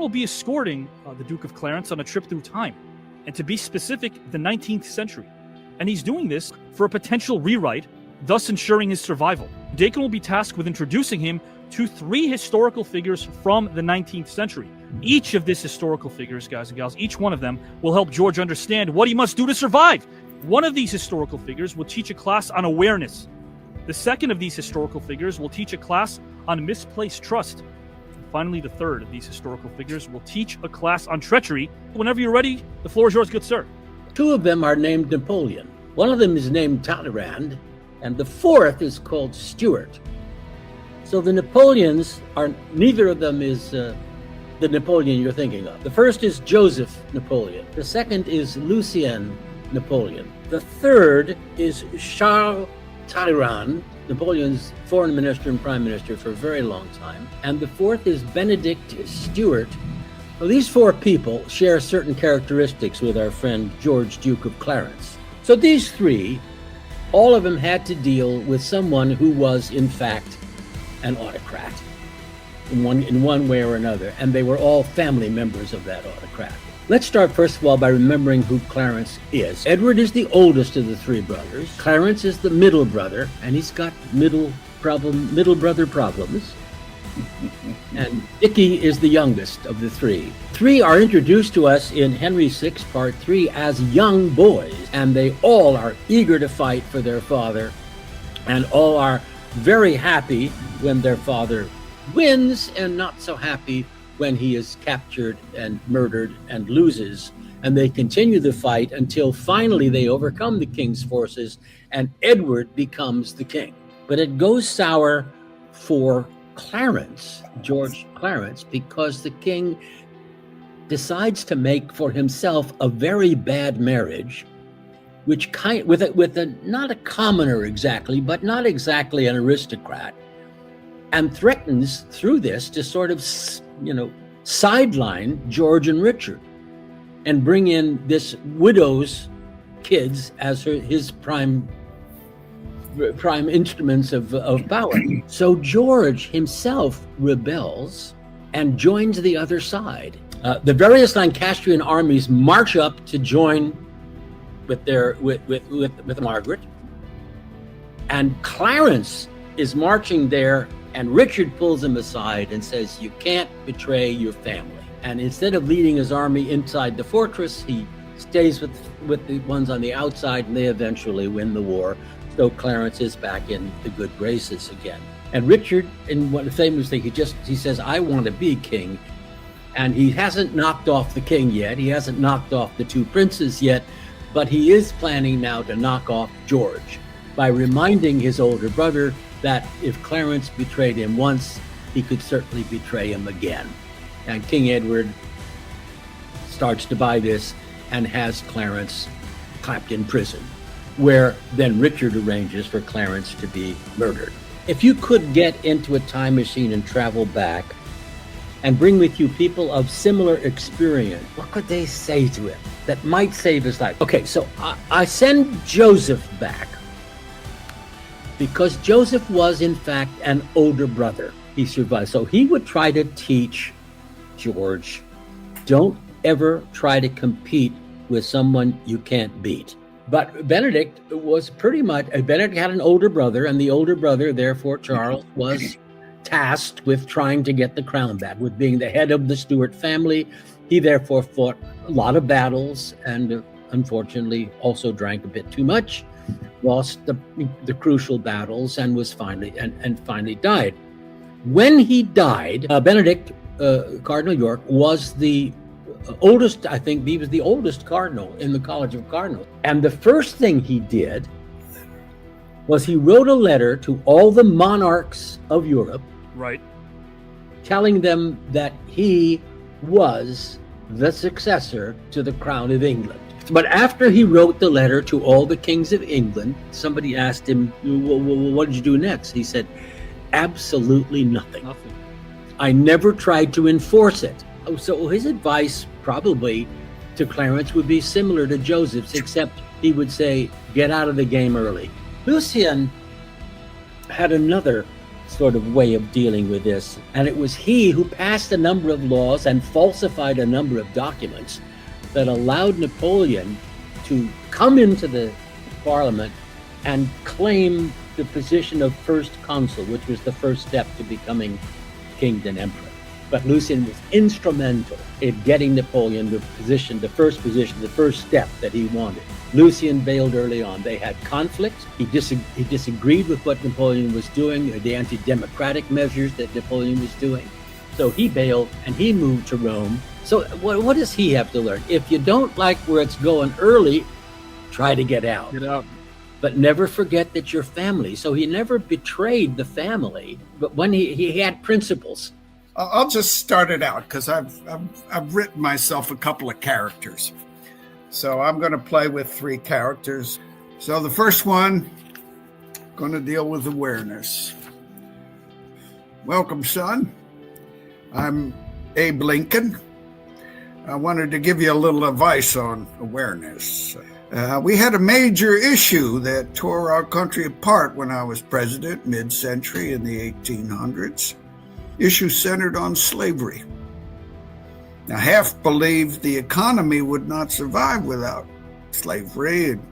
will be escorting the Duke of Clarence on a trip through time, and to be specific, the 19th century. And he's doing this for a potential rewrite, thus ensuring his survival. Dakin will be tasked with introducing him to 3 historical figures from the 19th century. Each of these historical figures, guys and gals, each one of them will help George understand what he must do to survive. One of these historical figures will teach a class on awareness. The second of these historical figures will teach a class on misplaced trust. Finally, the third of these historical figures will teach a class on treachery. Whenever you're ready, the floor is yours, good sir. 2 of them are named Napoleon. One of them is named Talleyrand, and the 4th is called Stuart. So the Napoleons are, neither of them is the Napoleon you're thinking of. The first is Joseph Napoleon. The second is Lucien Napoleon. The third is Charles Talleyrand, Napoleon's foreign minister and prime minister for a very long time. And the 4th is Benedict Stuart. Well, these 4 people share certain characteristics with our friend George, Duke of Clarence. So these 3, all of them had to deal with someone who was, in fact, an autocrat in one way or another, and they were all family members of that autocrat. Let's start first of all by remembering who Clarence is. Edward is the oldest of the 3 brothers. Clarence is the middle brother, and he's got middle brother problems. And Dickie is the youngest of the 3. 3 are introduced to us in Henry VI, Part 3, as young boys, and they all are eager to fight for their father, and all are very happy when their father wins, and not so happy when he is captured and murdered and loses. And they continue the fight until finally they overcome the king's forces and Edward becomes the king. But it goes sour for Clarence, George Clarence, because the king decides to make for himself a very bad marriage, which with a not a commoner exactly, but not exactly an aristocrat, and threatens through this to sort of, sideline George and Richard and bring in this widow's kids as his prime instruments of power. So George himself rebels and joins the other side. The various Lancastrian armies march up to join with Margaret, and Clarence is marching there, and Richard pulls him aside and says, "You can't betray your family." And instead of leading his army inside the fortress, he stays with the ones on the outside, and they eventually win the war. So Clarence is back in the good graces again. And Richard, in one famous thing, he says, "I want to be king." And he hasn't knocked off the king yet. He hasn't knocked off the 2 princes yet, but he is planning now to knock off George by reminding his older brother that if Clarence betrayed him once, he could certainly betray him again. And King Edward starts to buy this and has Clarence clapped in prison, where then Richard arranges for Clarence to be murdered. If you could get into a time machine and travel back and bring with you people of similar experience, what could they say to him that might save his life? Okay, so I send Joseph back because Joseph was, in fact, an older brother. He survived. So he would try to teach George, don't ever try to compete with someone you can't beat. But Benedict was Benedict had an older brother, and the older brother, therefore Charles, was tasked with trying to get the crown back, with being the head of the Stuart family. He therefore fought a lot of battles and unfortunately also drank a bit too much, lost the crucial battles, and was finally died. When he died, Benedict, Cardinal York, was the oldest, I think he was the oldest cardinal in the College of Cardinals. And the first thing he did was he wrote a letter to all the monarchs of Europe, right, telling them that he was the successor to the crown of England. But after he wrote the letter to all the kings of England, somebody asked him, well, what did you do next? He said, absolutely nothing. I never tried to enforce it. So his advice probably to Clarence would be similar to Joseph's, except he would say, get out of the game early. Lucien had another sort of way of dealing with this. And it was he who passed a number of laws and falsified a number of documents that allowed Napoleon to come into the Parliament and claim the position of first consul, which was the first step to becoming king and emperor. But Lucian was instrumental in getting Napoleon the first step that he wanted. Lucian bailed early on. They had conflicts. He disagreed with what Napoleon was doing, or the anti-democratic measures that Napoleon was doing. So he bailed and he moved to Rome. So what does he have to learn? If you don't like where it's going early, try to get out. Get out. But never forget that you're family. So he never betrayed the family, but when he had principles. I'll just start it out because I've written myself a couple of characters. So I'm going to play with 3 characters. So the first one, going to deal with awareness. Welcome, son. I'm Abe Lincoln. I wanted to give you a little advice on awareness. We had a major issue that tore our country apart when I was president, mid-century in the 1800s. Issue centered on slavery. Now, half believed the economy would not survive without slavery, and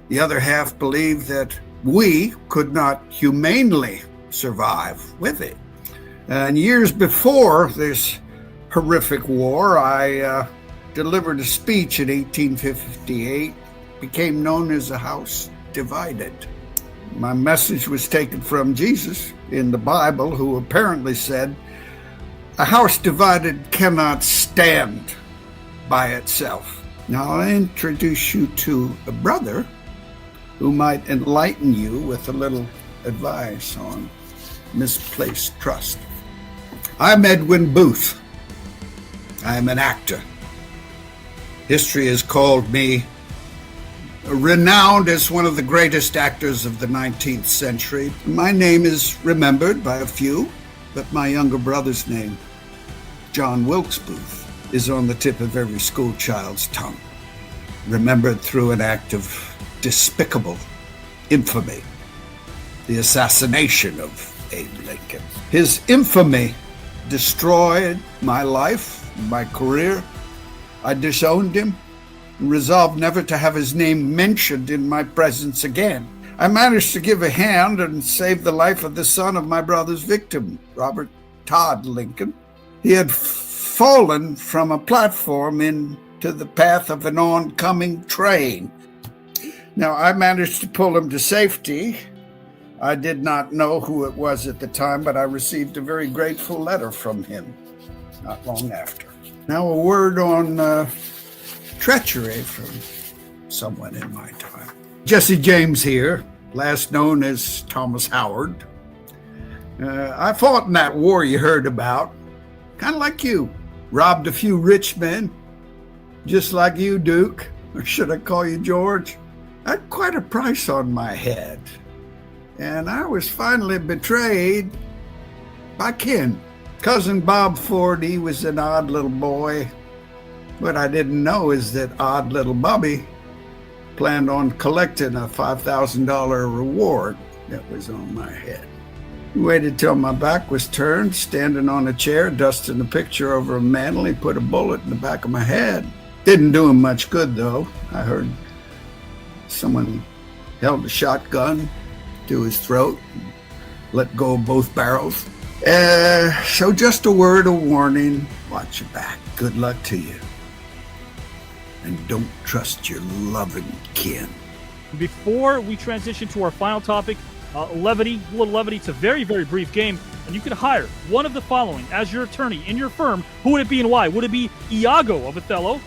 the other half believed that we could not humanely survive with it. And years before this horrific war, I delivered a speech in 1858, became known as a house divided. My message was taken from Jesus in the Bible, who apparently said, "A house divided cannot stand by itself." Now I'll introduce you to a brother who might enlighten you with a little advice on misplaced trust. I'm Edwin Booth. I'm an actor. History has called me renowned as one of the greatest actors of the 19th century. My name is remembered by a few, but my younger brother's name, John Wilkes Booth, is on the tip of every schoolchild's tongue, remembered through an act of despicable infamy, the assassination of Abe Lincoln. His infamy destroyed my life, my career. I disowned him and resolved never to have his name mentioned in my presence again. I managed to give a hand and save the life of the son of my brother's victim, Robert Todd Lincoln. He had fallen from a platform into the path of an oncoming train. Now, I managed to pull him to safety. I did not know who it was at the time, but I received a very grateful letter from him not long after. Now, a word on treachery from someone in my time. Jesse James here, last known as Thomas Howard. I fought in that war you heard about, kind of like you. Robbed a few rich men, just like you, Duke, or should I call you George? I had quite a price on my head, and I was finally betrayed by kin. Cousin Bob Ford, he was an odd little boy. What I didn't know is that odd little Bobby planned on collecting a $5,000 reward that was on my head. He waited till my back was turned, standing on a chair, dusting a picture over a mantel. He put a bullet in the back of my head. Didn't do him much good, though. I heard someone held a shotgun to his throat and let go of both barrels. So just a word of warning, watch your back. Good luck to you. And don't trust your loving kin. Before we transition to our final topic, levity, a little levity. It's a very, very brief game, and you can hire one of the following as your attorney in your firm. Who would it be and why? Would it be Iago of Othello,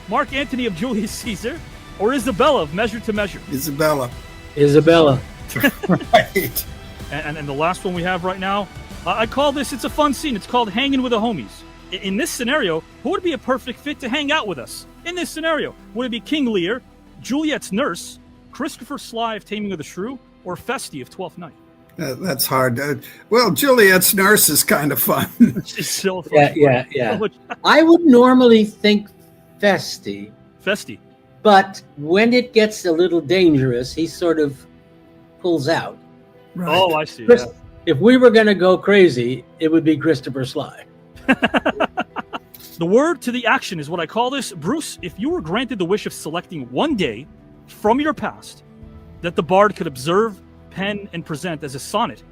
Mark Antony of Julius Caesar, or Isabella of Measure to Measure? Isabella. Right. And the last one we have right now, I call this, it's a fun scene. It's called Hanging with the Homies. In this scenario, who would be a perfect fit to hang out with us? In this scenario, would it be King Lear, Juliet's nurse, Christopher Sly of Taming of the Shrew, or Feste of Twelfth Night? That's hard. Well, Juliet's nurse is kind of fun. She's so fun. Yeah. I would normally think Feste. But when it gets a little dangerous, he sort of pulls out. Right. Oh, I see. If we were going to go crazy, it would be Christopher Sly. The word to the action is what I call this. Bruce, if you were granted the wish of selecting one day from your past that the bard could observe, pen, and present as a sonnet,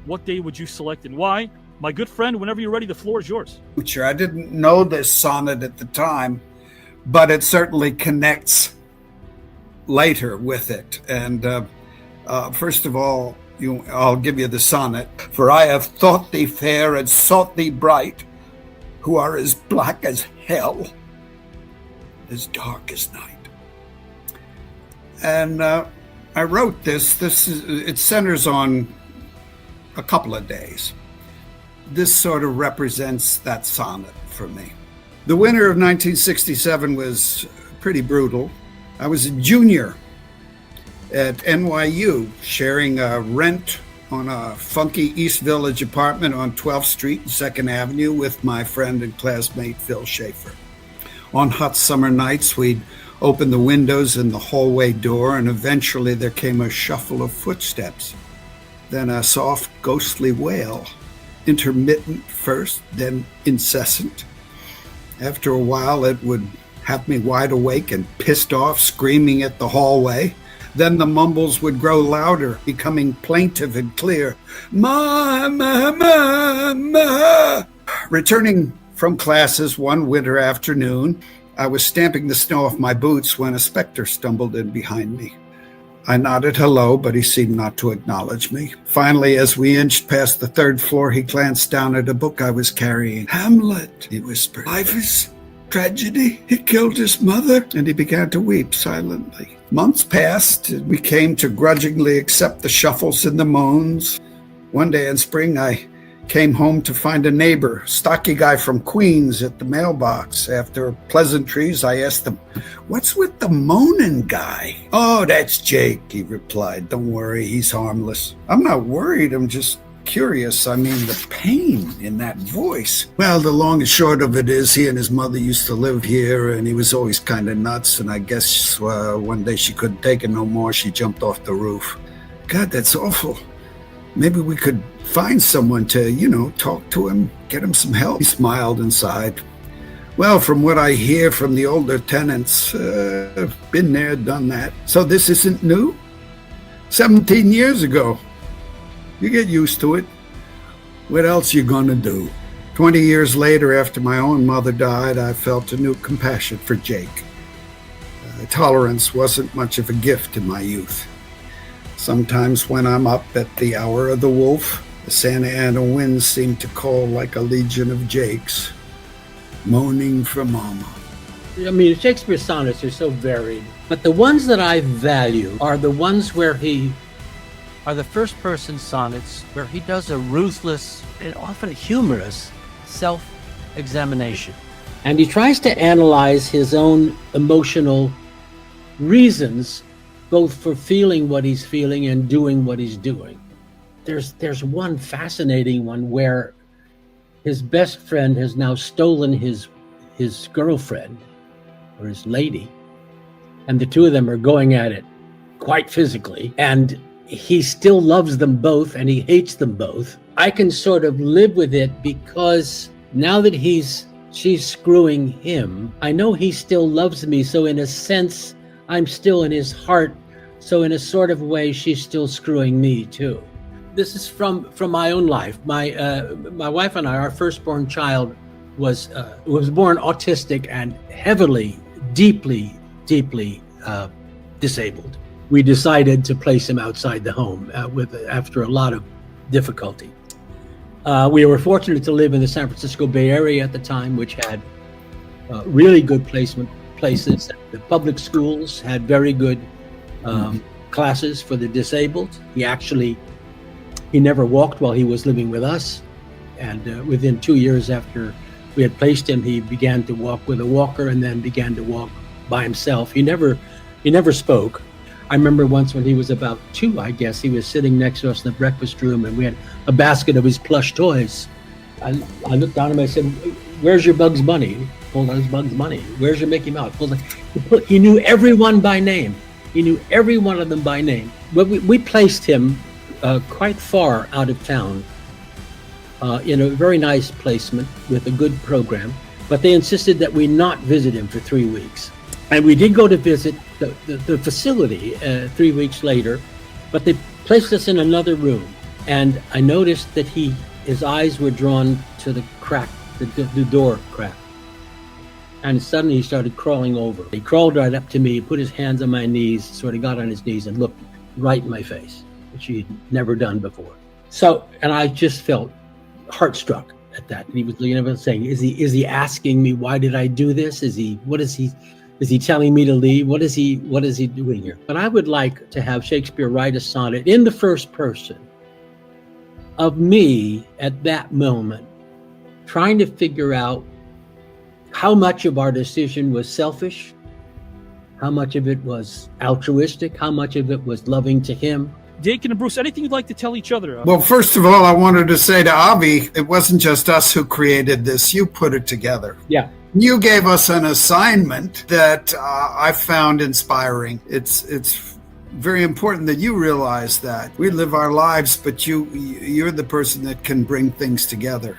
what day would you select and why? My good friend, whenever you're ready, the floor is yours. Sure, I didn't know this sonnet at the time, but it certainly connects later with it. And first of all, I'll give you the sonnet. For I have thought thee fair and sought thee bright, who are as black as hell, as dark as night. And I wrote this. It centers on a couple of days. This sort of represents that sonnet for me. The winter of 1967 was pretty brutal. I was a junior at NYU, sharing a rent on a funky East Village apartment on 12th Street and 2nd Avenue with my friend and classmate Phil Schaefer. On hot summer nights, we'd open the windows and the hallway door, and eventually there came a shuffle of footsteps, then a soft, ghostly wail, intermittent first, then incessant. After a while, it would have me wide awake and pissed off, screaming at the hallway. Then the mumbles would grow louder, becoming plaintive and clear. Ma, ma, ma, ma. Returning from classes one winter afternoon, I was stamping the snow off my boots when a specter stumbled in behind me. I nodded hello, but he seemed not to acknowledge me. Finally, as we inched past the 3rd floor, he glanced down at a book I was carrying. Hamlet, he whispered. Life is tragedy. He killed his mother, and he began to weep silently. Months passed, and we came to grudgingly accept the shuffles and the moans. One day in spring, I came home to find a neighbor, stocky guy from Queens, at the mailbox. After pleasantries, I asked him, "What's with the moaning guy?" "Oh, that's Jake," he replied. "Don't worry, he's harmless." "I'm not worried, I'm just curious. I mean, the pain in that voice." "Well, the long and short of it is he and his mother used to live here, and he was always kind of nuts, and I guess one day she couldn't take it no more. She jumped off the roof." "God, that's awful. Maybe we could find someone to, talk to him, get him some help." He smiled and sighed. "Well, from what I hear from the older tenants, been there, done that. So this isn't new? 17 years ago. You get used to it. What else you gonna do?" 20 years later, after my own mother died, I felt a new compassion for Jake. Tolerance wasn't much of a gift in my youth. Sometimes when I'm up at the hour of the wolf, the Santa Ana winds seem to call like a legion of Jakes, moaning for mama. I mean, Shakespeare's sonnets are so varied, but the ones that I value are the ones where he are the first-person sonnets where he does a ruthless and often a humorous self-examination. And he tries to analyze his own emotional reasons, both for feeling what he's feeling and doing what he's doing. There's one fascinating one where his best friend has now stolen his girlfriend, or his lady, and the two of them are going at it quite physically, and he still loves them both and he hates them both. I can sort of live with it because now that she's screwing him, I know he still loves me, so in a sense I'm still in his heart, so in a sort of way she's still screwing me too. This is from my own life. My wife and I, our firstborn child was born autistic and heavily, deeply disabled. We decided to place him outside the home after a lot of difficulty. We were fortunate to live in the San Francisco Bay Area at the time, which had really good places. The public schools had very good classes for the disabled. He never walked while he was living with us, and within 2 years after we had placed him, he began to walk with a walker and then began to walk by himself. He never spoke. I remember once when he was about 2, I guess, he was sitting next to us in the breakfast room, and we had a basket of his plush toys. I looked down at him and I said, "Where's your Bugs Bunny?" He pulled out his Bugs Bunny. "Where's your Mickey Mouse?" He knew everyone by name. He knew every one of them by name. But we placed him quite far out of town in a very nice placement with a good program, but they insisted that we not visit him for 3 weeks. And we did go to visit the facility 3 weeks later, but they placed us in another room. And I noticed that his eyes were drawn to the crack, the door crack. And suddenly he started crawling over. He crawled right up to me, put his hands on my knees, sort of got on his knees and looked right in my face, which he'd never done before. So, and I just felt heartstruck at that. And he was saying, is he asking me, why did I do this? Is he telling me to leave? What is he doing here? But I would like to have Shakespeare write a sonnet in the first person of me at that moment, trying to figure out how much of our decision was selfish, how much of it was altruistic, how much of it was loving to him. Dakin and Bruce, anything you'd like to tell each other? Well, first of all, I wanted to say to Avi, it wasn't just us who created this. You put it together. Yeah. You gave us an assignment that I found inspiring. It's very important that you realize that we live our lives, but you're the person that can bring things together.